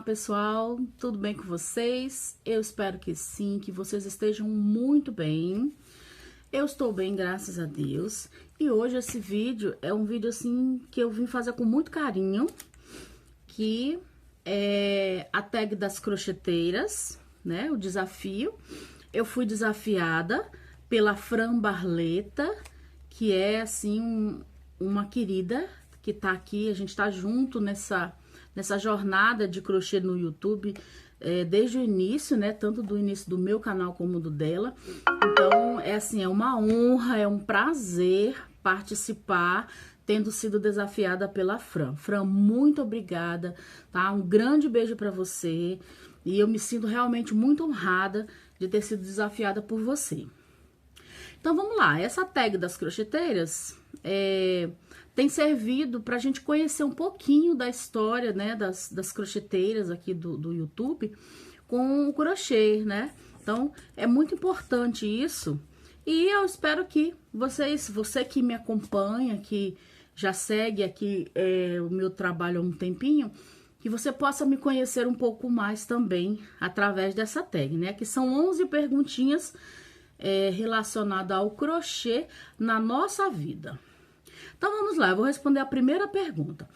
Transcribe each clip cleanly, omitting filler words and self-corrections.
pessoal, tudo bem com vocês? Eu espero que sim, que vocês estejam muito bem. Eu estou bem, graças a Deus. E hoje esse vídeo é um vídeo assim que eu vim fazer com muito carinho, que é a tag das crocheteiras, né? O desafio. Eu fui desafiada pela Fran Barleta, que é assim uma querida que tá aqui, a gente tá junto nessa jornada de crochê no YouTube, desde o início, né? Tanto do início do meu canal como do dela. Então, é assim, é uma honra, é um prazer participar, tendo sido desafiada pela Fran. Fran, muito obrigada, tá? Um grande beijo pra você. E eu me sinto realmente muito honrada de ter sido desafiada por você. Então, vamos lá. Essa tag das crocheteiras tem servido para a gente conhecer um pouquinho da história, né, das crocheteiras aqui do YouTube com o crochê, né? Então, é muito importante isso. E eu espero que você que me acompanha, que já segue aqui o meu trabalho há um tempinho, que você possa me conhecer um pouco mais também através dessa tag, né? Que são 11 perguntinhas relacionadas ao crochê na nossa vida. Então, vamos lá, eu vou responder a primeira pergunta.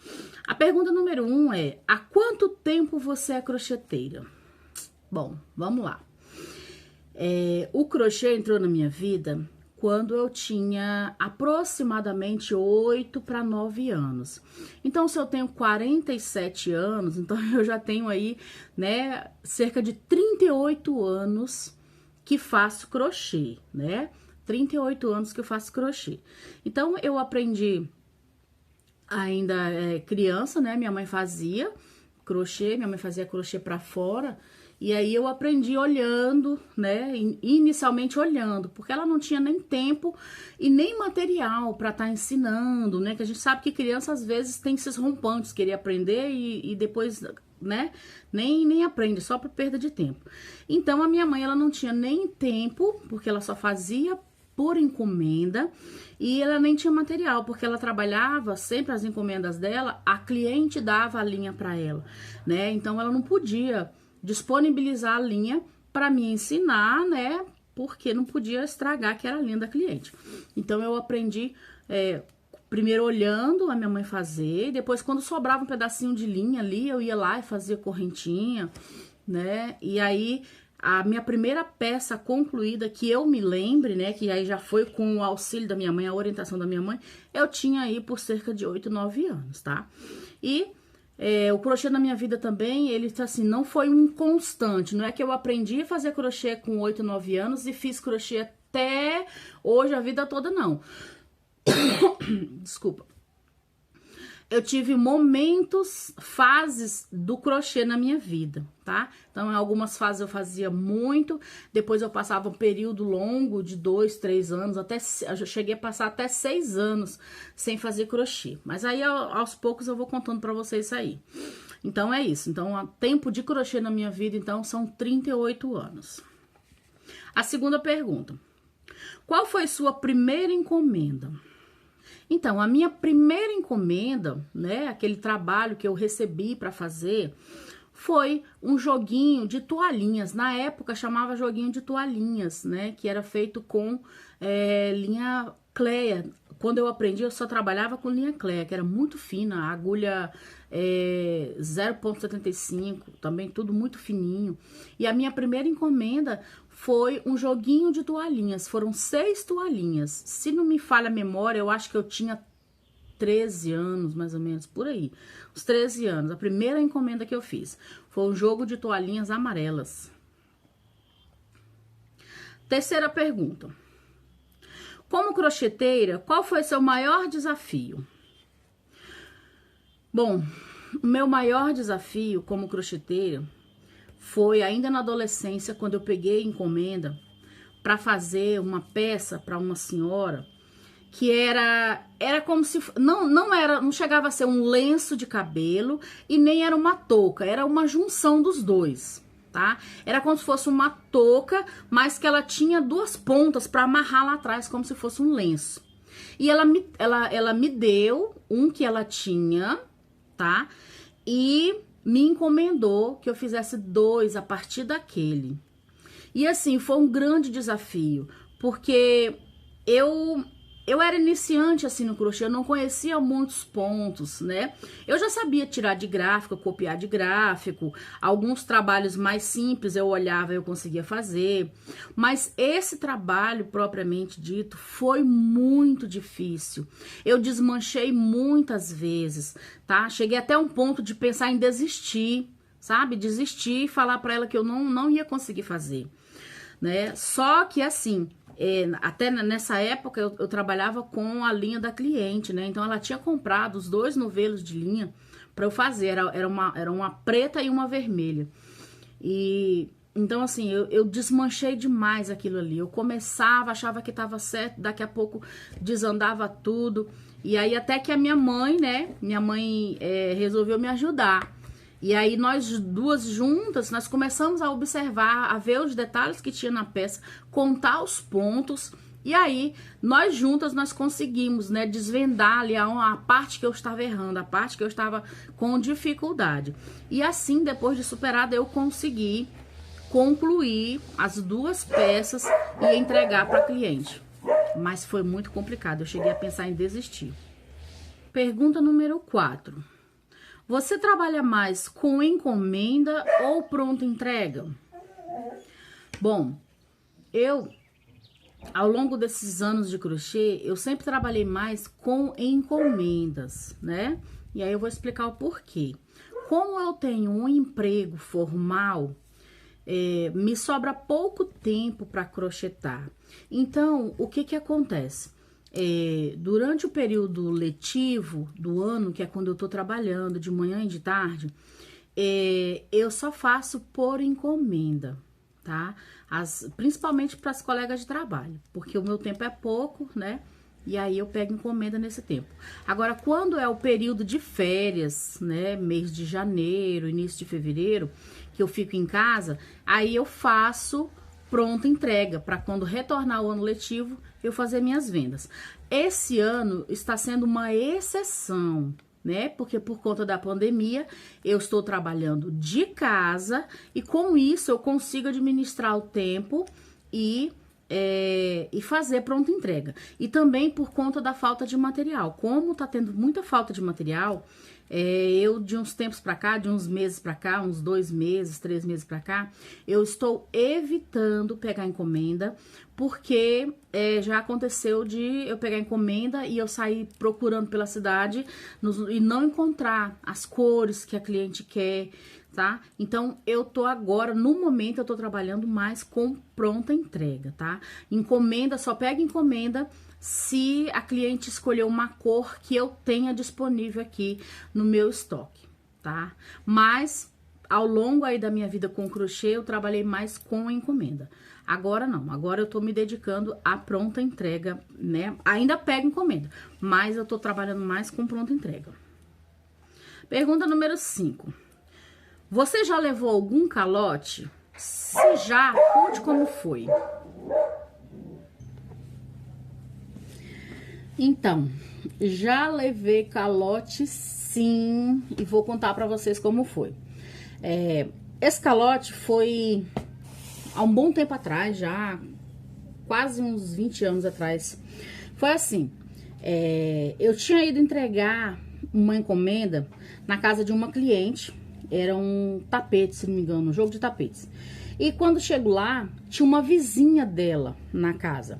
A pergunta número 1 é: há quanto tempo você é crocheteira? Bom, vamos lá. O crochê entrou na minha vida quando eu tinha aproximadamente 8 para 9 anos. Então, se eu tenho 47 anos, então eu já tenho aí, né, cerca de 38 anos que faço crochê, né? 38 anos que eu faço crochê. Então, eu aprendi ainda criança, né? Minha mãe fazia crochê, minha mãe fazia crochê pra fora. E aí, eu aprendi olhando, né? Inicialmente olhando, porque ela não tinha nem tempo e nem material pra estar ensinando, né? Que a gente sabe que criança, às vezes, tem esses rompantes, querer aprender e depois, né? Nem aprende, só por perda de tempo. Então, a minha mãe, ela não tinha nem tempo, porque ela só fazia por encomenda, e ela nem tinha material, porque ela trabalhava sempre as encomendas dela, a cliente dava a linha para ela, né? Então ela não podia disponibilizar a linha para me ensinar, né? Porque não podia estragar que era a linha da cliente. Então eu aprendi primeiro olhando a minha mãe fazer, e depois quando sobrava um pedacinho de linha ali, eu ia lá e fazia correntinha, né? E aí a minha primeira peça concluída, que eu me lembre, né, que aí já foi com o auxílio da minha mãe, a orientação da minha mãe, eu tinha aí por cerca de 8, 9 anos, tá? E o crochê na minha vida também, ele, assim, não foi um constante, não é que eu aprendi a fazer crochê com 8, 9 anos e fiz crochê até hoje, a vida toda, não. Desculpa. Eu tive momentos, fases do crochê na minha vida, tá? Então, em algumas fases eu fazia muito, depois eu passava um período longo de 2, 3 anos, eu cheguei a passar até 6 anos sem fazer crochê. Mas aí, aos poucos, eu vou contando pra vocês isso aí. Então, é isso. Então, o tempo de crochê na minha vida, então, são 38 anos. A segunda pergunta: qual foi sua primeira encomenda? Então, a minha primeira encomenda, né, aquele trabalho que eu recebi para fazer, foi um joguinho de toalhinhas. Na época, chamava joguinho de toalhinhas, né, que era feito com linha Cleia. Quando eu aprendi, eu só trabalhava com linha Cleia, que era muito fina, a agulha 0,75, também tudo muito fininho. E a minha primeira encomenda foi um joguinho de toalhinhas, foram 6 toalhinhas. Se não me falha a memória, eu acho que eu tinha 13 anos, mais ou menos, por aí. Uns 13 anos, a primeira encomenda que eu fiz foi um jogo de toalhinhas amarelas. Terceira pergunta: como crocheteira, qual foi seu maior desafio? Bom, o meu maior desafio como crocheteira foi ainda na adolescência, quando eu peguei encomenda para fazer uma peça para uma senhora, que era como se não chegava a ser um lenço de cabelo e nem era uma touca, era uma junção dos dois, tá? Era como se fosse uma touca, mas que ela tinha 2 pontas para amarrar lá atrás, como se fosse um lenço. E ela me deu um que ela tinha, tá? E me encomendou que eu fizesse 2 a partir daquele. E assim, foi um grande desafio, porque eu era iniciante assim no crochê, eu não conhecia muitos pontos, né? Eu já sabia tirar de gráfico, copiar de gráfico, alguns trabalhos mais simples eu olhava e eu conseguia fazer, mas esse trabalho propriamente dito foi muito difícil. Eu desmanchei muitas vezes, tá? Cheguei até um ponto de pensar em desistir, sabe? Desistir e falar para ela que eu não ia conseguir fazer, né? Só que assim, até nessa época eu trabalhava com a linha da cliente, né? Então ela tinha comprado os 2 novelos de linha para eu fazer, era uma preta e uma vermelha. E então assim, eu desmanchei demais aquilo ali. Eu começava, achava que estava certo, daqui a pouco desandava tudo. E aí até que a minha mãe, né? Minha mãe resolveu me ajudar. E aí nós duas juntas, nós começamos a observar, a ver os detalhes que tinha na peça, contar os pontos. E aí nós juntas nós conseguimos, né, desvendar ali a parte que eu estava errando, a parte que eu estava com dificuldade. E assim, depois de superada, eu consegui concluir as 2 peças e entregar para a cliente. Mas foi muito complicado, eu cheguei a pensar em desistir. Pergunta número 4. Você trabalha mais com encomenda ou pronta entrega? Bom, ao longo desses anos de crochê, eu sempre trabalhei mais com encomendas, né? E aí eu vou explicar o porquê. Como eu tenho um emprego formal, me sobra pouco tempo para crochetar. Então, o que acontece? Durante o período letivo do ano, que é quando eu tô trabalhando de manhã e de tarde, eu só faço por encomenda, tá? Principalmente para as colegas de trabalho, porque o meu tempo é pouco, né? E aí eu pego encomenda nesse tempo. Agora, quando é o período de férias, né? Mês de janeiro, início de fevereiro, que eu fico em casa, aí eu faço pronta entrega, para quando retornar o ano letivo, eu fazer minhas vendas. Esse ano está sendo uma exceção, né? Porque por conta da pandemia, eu estou trabalhando de casa e com isso eu consigo administrar o tempo e fazer pronta entrega. E também por conta da falta de material. Como tá tendo muita falta de material, eu de uns tempos pra cá, de uns meses pra cá, uns 2 meses, 3 meses pra cá, eu estou evitando pegar encomenda, porque já aconteceu de eu pegar encomenda e eu sair procurando pela cidade e não encontrar as cores que a cliente quer, tá? Então, eu tô agora, no momento, eu tô trabalhando mais com pronta entrega, tá? Encomenda, só pega encomenda se a cliente escolher uma cor que eu tenha disponível aqui no meu estoque, tá? Mas, ao longo aí da minha vida com crochê, eu trabalhei mais com encomenda. Agora não, agora eu tô me dedicando à pronta entrega, né? Ainda pego encomenda, mas eu tô trabalhando mais com pronta entrega. Pergunta número 5. Você já levou algum calote? Se já, conte como foi. Então, já levei calote sim, e vou contar pra vocês como foi. Esse calote foi há um bom tempo atrás, já quase uns 20 anos atrás. Foi assim, eu tinha ido entregar uma encomenda na casa de uma cliente. Era um tapete, se não me engano, um jogo de tapetes. E quando chego lá, tinha uma vizinha dela na casa.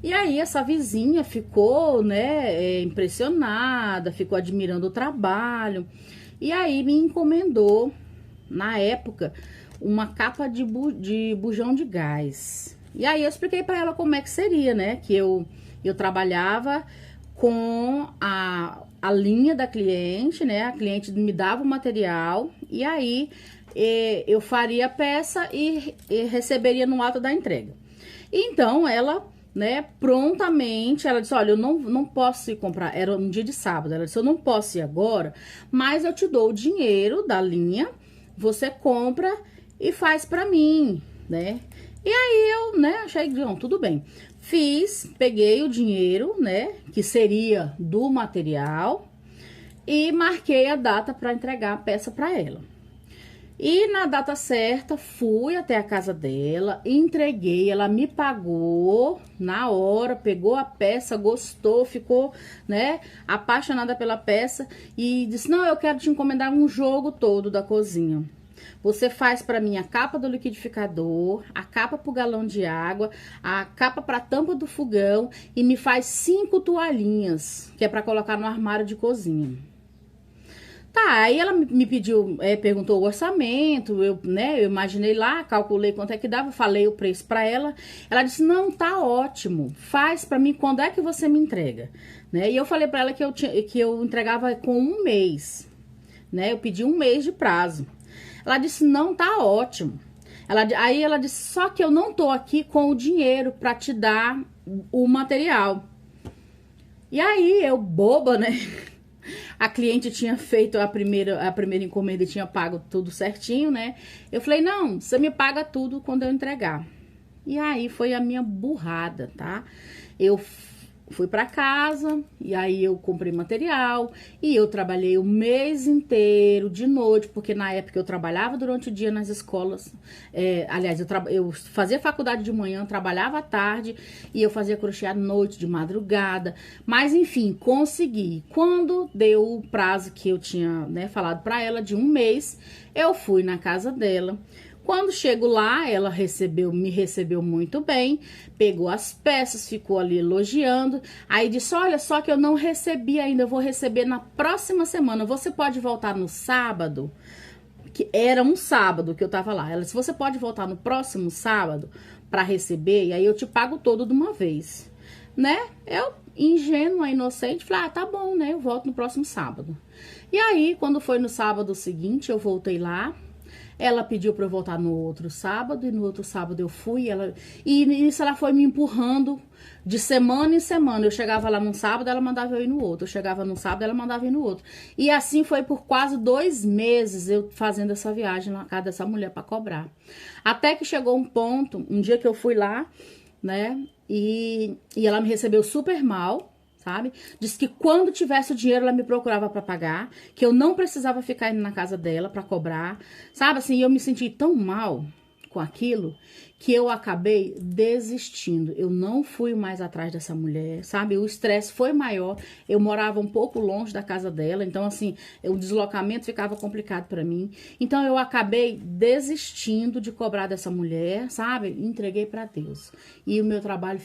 E aí essa vizinha ficou, né, impressionada, ficou admirando o trabalho. E aí me encomendou, na época, uma capa de bujão de gás. E aí eu expliquei pra ela como é que seria, né, que eu trabalhava com a linha da cliente, né? A cliente me dava o material e aí eu faria a peça e receberia no ato da entrega. Então, ela, né, prontamente, ela disse, olha, eu não posso ir comprar, era um dia de sábado, ela disse, eu não posso ir agora, mas eu te dou o dinheiro da linha, você compra e faz pra mim, né? E aí eu, né, achei, não, tudo bem. Peguei o dinheiro, né, que seria do material e marquei a data para entregar a peça para ela. E na data certa, fui até a casa dela, entreguei, ela me pagou na hora, pegou a peça, gostou, ficou, né, apaixonada pela peça e disse: "Não, eu quero te encomendar um jogo todo da cozinha. Você faz para mim a capa do liquidificador, a capa pro galão de água, a capa pra tampa do fogão e me faz 5 toalhinhas, que é para colocar no armário de cozinha." Tá, aí ela me pediu, perguntou o orçamento, eu imaginei lá, calculei quanto é que dava, falei o preço pra ela. Ela disse: "Não, tá ótimo, faz pra mim, quando é que você me entrega?" Né? E eu falei pra ela que eu entregava com um mês, né? Eu pedi um mês de prazo. Ela disse: "Não, tá ótimo." Aí ela disse: "Só que eu não tô aqui com o dinheiro pra te dar o material." E aí eu, boba, né? A cliente tinha feito a primeira encomenda e tinha pago tudo certinho, né? Eu falei: "Não, você me paga tudo quando eu entregar." E aí foi a minha burrada, tá? Eu fui pra casa e aí eu comprei material e eu trabalhei o mês inteiro de noite, porque na época eu trabalhava durante o dia nas escolas. Aliás, eu fazia faculdade de manhã, trabalhava à tarde e eu fazia crochê à noite, de madrugada. Mas enfim, consegui. Quando deu o prazo que eu tinha, né, falado pra ela, de um mês, eu fui na casa dela. Quando chego lá, ela me recebeu muito bem, pegou as peças, ficou ali elogiando. Aí disse: "Olha, só que eu não recebi ainda, eu vou receber na próxima semana. Você pode voltar no sábado?" Que era um sábado que eu tava lá. Ela disse: "Você pode voltar no próximo sábado para receber, e aí eu te pago todo de uma vez." Né? Eu, ingênua, inocente, falei: "Ah, tá bom, né? Eu volto no próximo sábado." E aí, quando foi no sábado seguinte, eu voltei lá. Ela pediu para eu voltar no outro sábado, e no outro sábado eu fui, e nisso ela foi me empurrando de semana em semana. Eu chegava lá num sábado, ela mandava eu ir no outro. Eu chegava num sábado, ela mandava eu ir no outro. E assim foi por quase 2 meses eu fazendo essa viagem na casa dessa mulher para cobrar. Até que chegou um ponto, um dia que eu fui lá, né, e ela me recebeu super mal, sabe? Disse que quando tivesse o dinheiro ela me procurava para pagar, que eu não precisava ficar indo na casa dela para cobrar, sabe? Assim, eu me senti tão mal com aquilo que eu acabei desistindo. Eu não fui mais atrás dessa mulher, sabe? O estresse foi maior. Eu morava um pouco longe da casa dela, então assim, o deslocamento ficava complicado para mim. Então eu acabei desistindo de cobrar dessa mulher, sabe? Entreguei para Deus. E o meu trabalho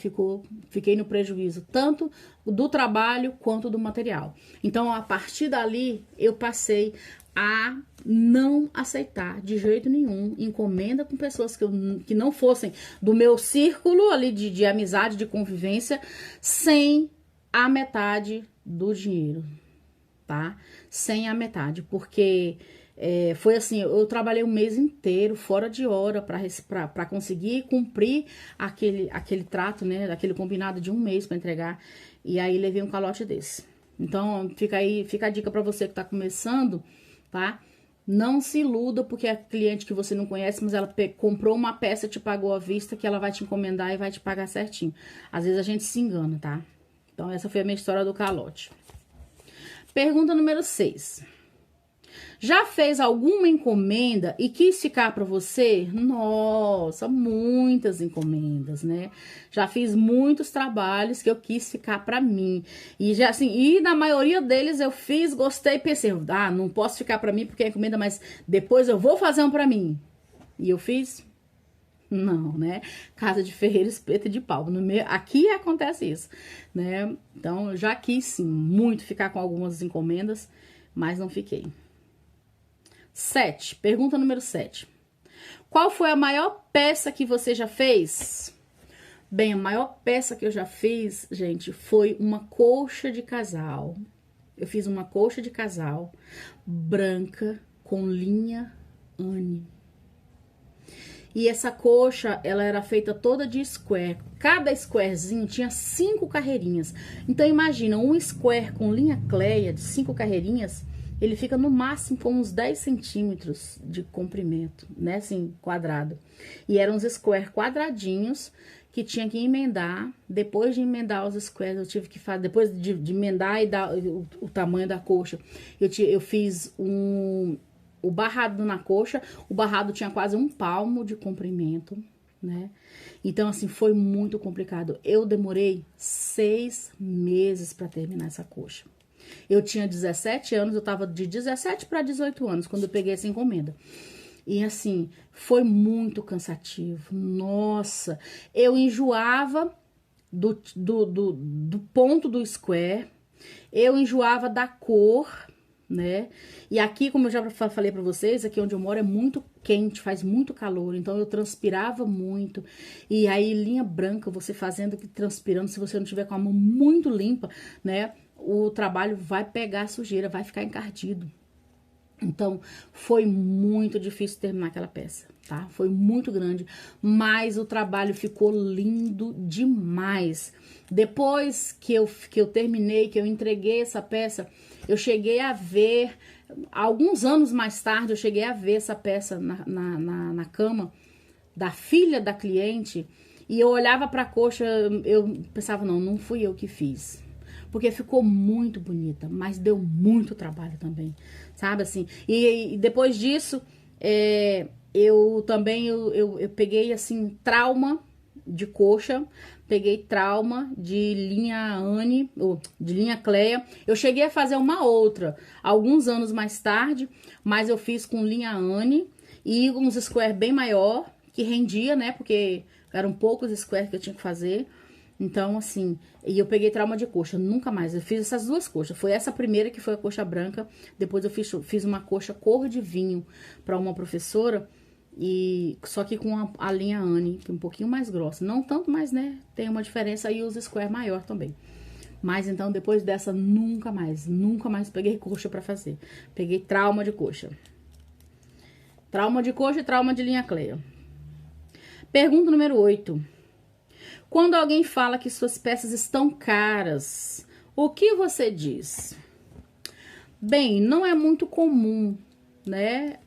fiquei no prejuízo tanto do trabalho quanto do material. Então, a partir dali, eu passei a não aceitar de jeito nenhum encomenda com pessoas que não fossem do meu círculo ali de amizade, de convivência, sem a metade do dinheiro, tá? Sem a metade, porque foi assim, eu trabalhei um mês inteiro, fora de hora, para conseguir cumprir aquele trato, né? Aquele combinado de um mês para entregar, e aí levei um calote desse. Então, fica a dica para você que tá começando, tá? Não se iluda porque é cliente que você não conhece, mas ela comprou uma peça, te pagou à vista, que ela vai te encomendar e vai te pagar certinho. Às vezes a gente se engana, tá? Então, essa foi a minha história do calote. Pergunta número 6. Já fez alguma encomenda e quis ficar para você? Nossa, muitas encomendas, né? Já fiz muitos trabalhos que eu quis ficar para mim. E já assim, e na maioria deles eu fiz, gostei, pensei: "Ah, não posso ficar para mim porque é encomenda, mas depois eu vou fazer um para mim." E eu fiz? Não, né? Casa de ferreiro, espeto de pau. Aqui acontece isso, né? Então, eu já quis sim muito ficar com algumas encomendas, mas não fiquei. 7, pergunta número 7. Qual foi a maior peça que você já fez? Bem, a maior peça que eu já fiz, gente, foi uma colcha de casal. Eu fiz uma colcha de casal branca com linha Anne. E essa colcha, ela era feita toda de square. Cada squarezinho tinha 5 carreirinhas. Então, imagina, um square com linha Cleia de 5 carreirinhas, ele fica no máximo com uns 10 centímetros de comprimento, né? Assim, quadrado. E eram uns square quadradinhos que tinha que emendar. Depois de emendar os squares, eu tive que fazer, depois de emendar e dar o tamanho da colcha, eu fiz o barrado na coxa, o barrado tinha quase 1 palmo de comprimento, né? Então, assim, foi muito complicado. Eu demorei 6 meses para terminar essa coxa. Eu tinha 17 anos, eu tava de 17 para 18 anos quando eu peguei essa encomenda. E assim, foi muito cansativo. Nossa, eu enjoava do ponto do square, eu enjoava da cor, né? E aqui, como eu já falei pra vocês, aqui onde eu moro é muito quente, faz muito calor, então eu transpirava muito. E aí, linha branca, você fazendo aqui, transpirando, se você não tiver com a mão muito limpa, né? O trabalho vai pegar sujeira, vai ficar encardido. Então, foi muito difícil terminar aquela peça, tá? Foi muito grande, mas o trabalho ficou lindo demais. Depois que eu terminei, que eu entreguei essa peça, eu cheguei a ver, alguns anos mais tarde, eu cheguei a ver essa peça na cama da filha da cliente, e eu olhava pra coxa, eu pensava, não fui eu que fiz. Porque ficou muito bonita, mas deu muito trabalho também, sabe assim? E depois disso, eu também, eu peguei assim, trauma de coxa, peguei trauma de linha Anne, ou de linha Cleia. Eu cheguei a fazer uma outra, alguns anos mais tarde, mas eu fiz com linha Anne e uns square bem maior, que rendia, né? Porque eram poucos square que eu tinha que fazer. Então, assim, e eu peguei trauma de coxa, nunca mais. Eu fiz essas 2 coxas. Foi essa primeira que foi a coxa branca. Depois eu fiz uma coxa cor de vinho para uma professora. E só que com a linha Anne, que é um pouquinho mais grossa. Não tanto, mas, né, tem uma diferença. E os square maior também. Mas, então, depois dessa, nunca mais peguei coxa para fazer. Peguei trauma de coxa. Trauma de coxa e trauma de linha Cleia. Pergunta número 8. Quando alguém fala que suas peças estão caras, o que você diz? Bem, não é muito comum, né,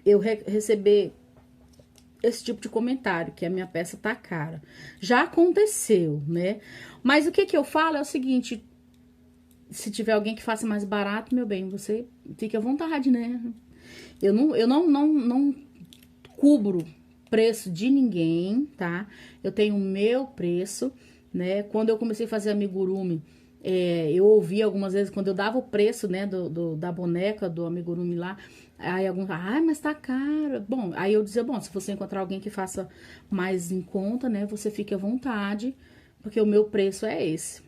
eu receber esse tipo de comentário, que a minha peça tá cara. Já aconteceu, né? Mas o que eu falo é o seguinte, se tiver alguém que faça mais barato, meu bem, você fique à vontade, né? Eu não cubro preço de ninguém, tá? Eu tenho o meu preço, né? Quando eu comecei a fazer amigurumi, eu ouvi algumas vezes, quando eu dava o preço, né, da boneca, do amigurumi lá, aí alguns falavam, mas tá caro. Bom, aí eu dizia, bom, se você encontrar alguém que faça mais em conta, né, você fique à vontade, porque o meu preço é esse,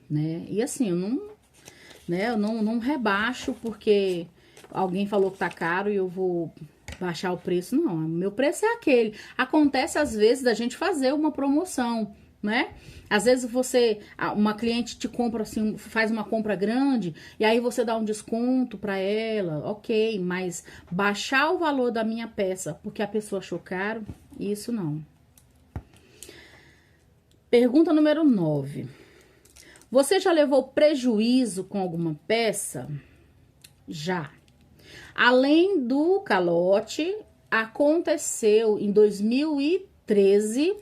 né? E assim, eu não rebaixo porque alguém falou que tá caro e eu vou baixar o preço, não. O meu preço é aquele. Acontece às vezes da gente fazer uma promoção, né? Às vezes uma cliente te compra assim, faz uma compra grande e aí você dá um desconto para ela, ok, mas baixar o valor da minha peça porque a pessoa achou caro, isso não. Pergunta número 9. Você já levou prejuízo com alguma peça? Já. Além do calote, aconteceu em 2013,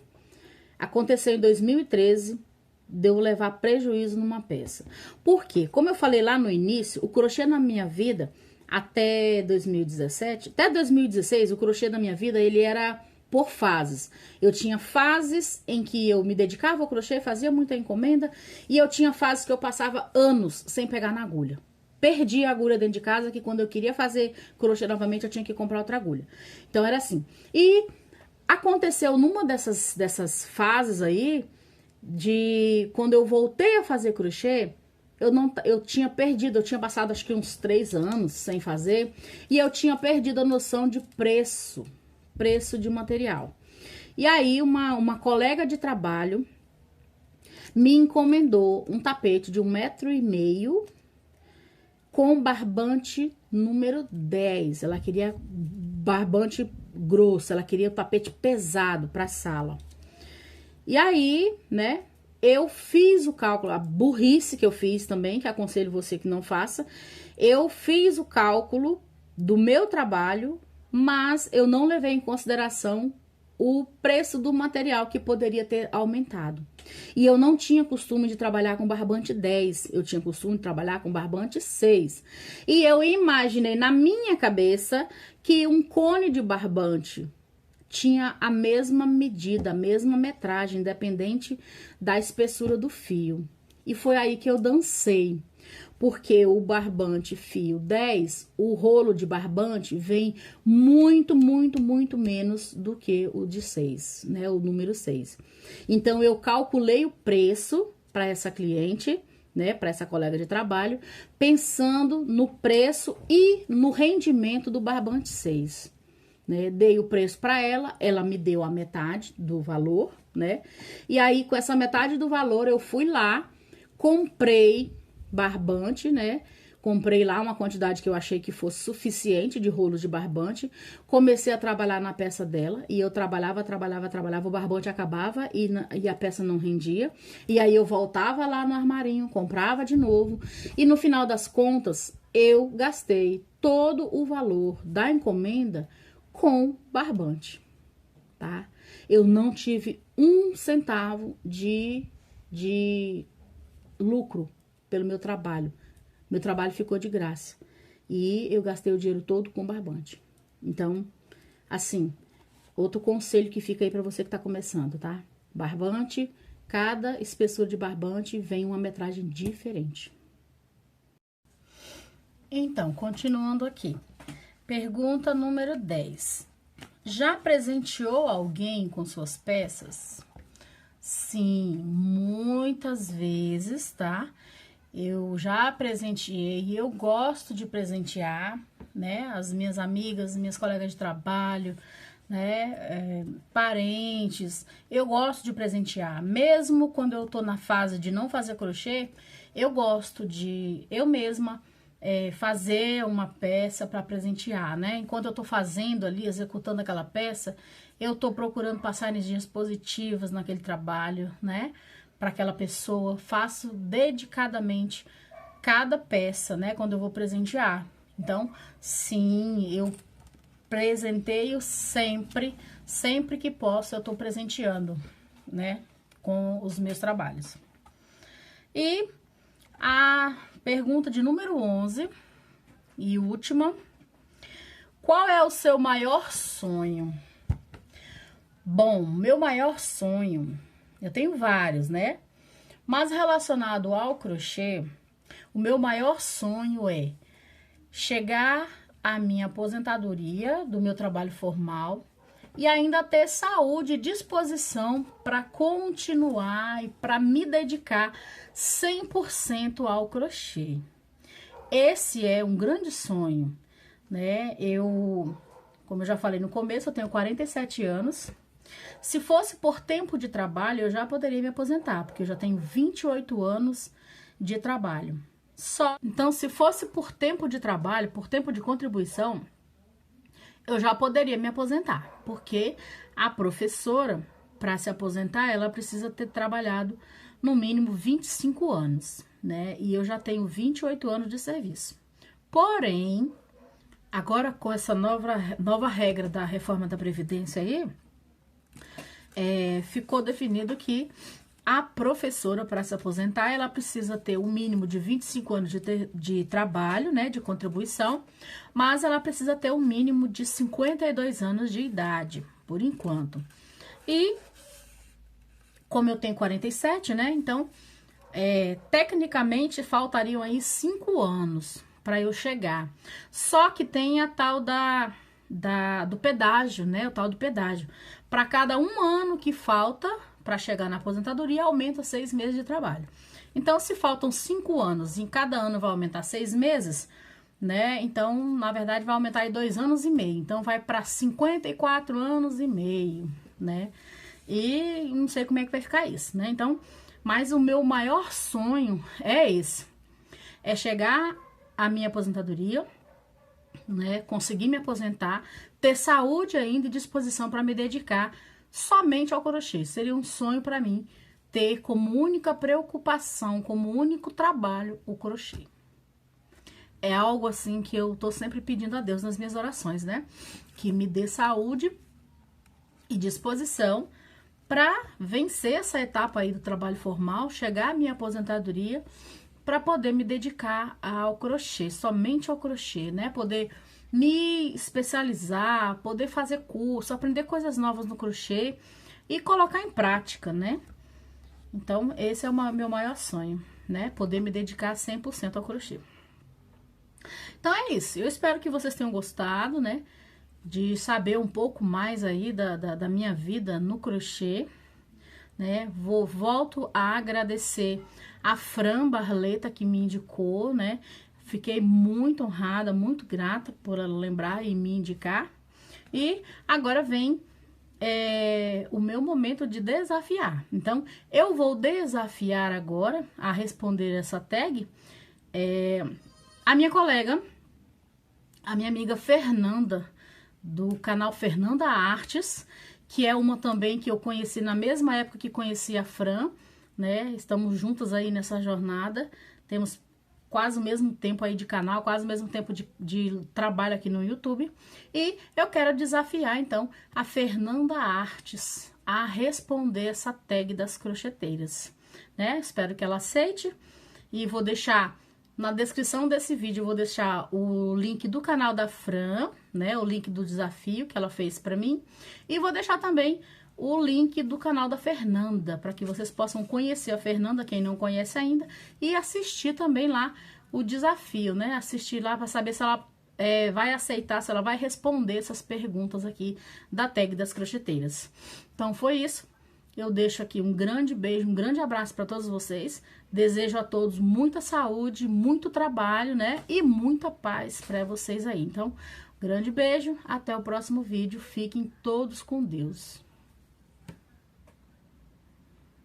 de eu levar prejuízo numa peça. Por quê? Como eu falei lá no início, o crochê na minha vida, até 2017, até 2016, o crochê na minha vida, ele era por fases. Eu tinha fases em que eu me dedicava ao crochê, fazia muita encomenda, e eu tinha fases que eu passava anos sem pegar na agulha. Perdi a agulha dentro de casa, que quando eu queria fazer crochê novamente, eu tinha que comprar outra agulha. Então, era assim. E aconteceu numa dessas fases aí, de quando eu voltei a fazer crochê, eu tinha perdido, eu tinha passado acho que uns 3 anos sem fazer, e eu tinha perdido a noção de preço de material. E aí, uma colega de trabalho me encomendou um tapete de 1,5 m, com barbante número 10. Ela queria barbante grosso, ela queria o tapete pesado para a sala. E aí, né, eu fiz o cálculo, a burrice que eu fiz também, que aconselho você que não faça, eu fiz o cálculo do meu trabalho, mas eu não levei em consideração o preço do material que poderia ter aumentado. E eu não tinha costume de trabalhar com barbante 10, eu tinha costume de trabalhar com barbante 6. E eu imaginei na minha cabeça que um cone de barbante tinha a mesma medida, a mesma metragem, independente da espessura do fio. E foi aí que eu dancei. Porque o barbante fio 10, o rolo de barbante vem muito menos do que o de 6, né? O número 6. Então, eu calculei o preço para essa cliente, né? Para essa colega de trabalho, pensando no preço e no rendimento do barbante 6. Né? Dei o preço para ela me deu a metade do valor, né? E aí, com essa metade do valor, eu fui lá, comprei barbante, né? Comprei lá uma quantidade que eu achei que fosse suficiente de rolos de barbante. Comecei a trabalhar na peça dela e eu trabalhava, o barbante acabava e a peça não rendia. E aí eu voltava lá no armarinho, comprava de novo e no final das contas eu gastei todo o valor da encomenda com barbante, tá? Eu não tive um centavo de lucro pelo meu trabalho. Meu trabalho ficou de graça. E eu gastei o dinheiro todo com barbante. Então, assim, outro conselho que fica aí pra você que tá começando, tá? Barbante, cada espessura de barbante vem uma metragem diferente. Então, continuando aqui. Pergunta número 10. Já presenteou alguém com suas peças? Sim, muitas vezes, tá? Eu já presenteei e eu gosto de presentear, né? As minhas amigas, minhas colegas de trabalho, né? Parentes. Eu gosto de presentear. Mesmo quando eu tô na fase de não fazer crochê, eu gosto de eu mesma fazer uma peça para presentear, né? Enquanto eu tô fazendo ali, executando aquela peça, eu tô procurando passar energias positivas naquele trabalho, né? Para aquela pessoa, faço dedicadamente cada peça, né? Quando eu vou presentear. Então, sim, eu presenteio sempre que posso, eu tô presenteando, né? Com os meus trabalhos. E a pergunta de número 11 e última. Qual é o seu maior sonho? Bom, meu maior sonho, eu tenho vários, né? Mas relacionado ao crochê, o meu maior sonho é chegar à minha aposentadoria do meu trabalho formal e ainda ter saúde e disposição para continuar e para me dedicar 100% ao crochê. Esse é um grande sonho, né? Como eu já falei no começo, eu tenho 47 anos. Se fosse por tempo de trabalho, eu já poderia me aposentar, porque eu já tenho 28 anos de trabalho. Então, se fosse por tempo de trabalho, por tempo de contribuição, eu já poderia me aposentar, porque a professora, para se aposentar, ela precisa ter trabalhado no mínimo 25 anos, né? E eu já tenho 28 anos de serviço. Porém, agora com essa nova regra da reforma da Previdência aí, ficou definido que a professora, para se aposentar, ela precisa ter um mínimo de 25 anos de trabalho, né, de contribuição, mas ela precisa ter um mínimo de 52 anos de idade, por enquanto. E, como eu tenho 47, né, então, tecnicamente, faltariam aí 5 anos para eu chegar. Só que tem a tal do pedágio, né, o tal do pedágio. Para cada um ano que falta para chegar na aposentadoria, aumenta 6 meses de trabalho. Então, se faltam 5 anos e em cada ano vai aumentar 6 meses, né? Então, na verdade, vai aumentar aí 2 anos e meio. Então, vai para 54 anos e meio, né? E não sei como é que vai ficar isso, né? Então, mas o meu maior sonho é esse. É chegar à minha aposentadoria, né? Conseguir me aposentar, ter saúde ainda e disposição para me dedicar somente ao crochê. Seria um sonho para mim ter como única preocupação, como único trabalho, o crochê. É algo assim que eu tô sempre pedindo a Deus nas minhas orações, né? Que me dê saúde e disposição para vencer essa etapa aí do trabalho formal, chegar à minha aposentadoria, para poder me dedicar ao crochê, somente ao crochê, né? Poder me especializar, poder fazer curso, aprender coisas novas no crochê e colocar em prática, né? Então, esse é o meu maior sonho, né? Poder me dedicar 100% ao crochê. Então, é isso. Eu espero que vocês tenham gostado, né? De saber um pouco mais aí da minha vida no crochê, né? Volto a agradecer a Fran Barleta, que me indicou, né? Fiquei muito honrada, muito grata por ela lembrar e me indicar. E agora vem o meu momento de desafiar. Então, eu vou desafiar agora a responder essa tag a minha colega, a minha amiga Fernanda, do canal Fernanda Artes, que é uma também que eu conheci na mesma época que conheci a Fran, né? Estamos juntas aí nessa jornada, temos quase o mesmo tempo aí de canal, quase o mesmo tempo de trabalho aqui no YouTube. E eu quero desafiar, então, a Fernanda Artes a responder essa tag das crocheteiras, né? Espero que ela aceite e vou deixar na descrição desse vídeo, eu vou deixar o link do canal da Fran, né? O link do desafio que ela fez pra mim. E vou deixar também o link do canal da Fernanda, para que vocês possam conhecer a Fernanda, quem não conhece ainda, e assistir também lá o desafio, né? Assistir lá para saber se ela vai aceitar, se ela vai responder essas perguntas aqui da tag das crocheteiras. Então, foi isso. Eu deixo aqui um grande beijo, um grande abraço para todos vocês. Desejo a todos muita saúde, muito trabalho, né? E muita paz para vocês aí. Então, grande beijo, até o próximo vídeo. Fiquem todos com Deus.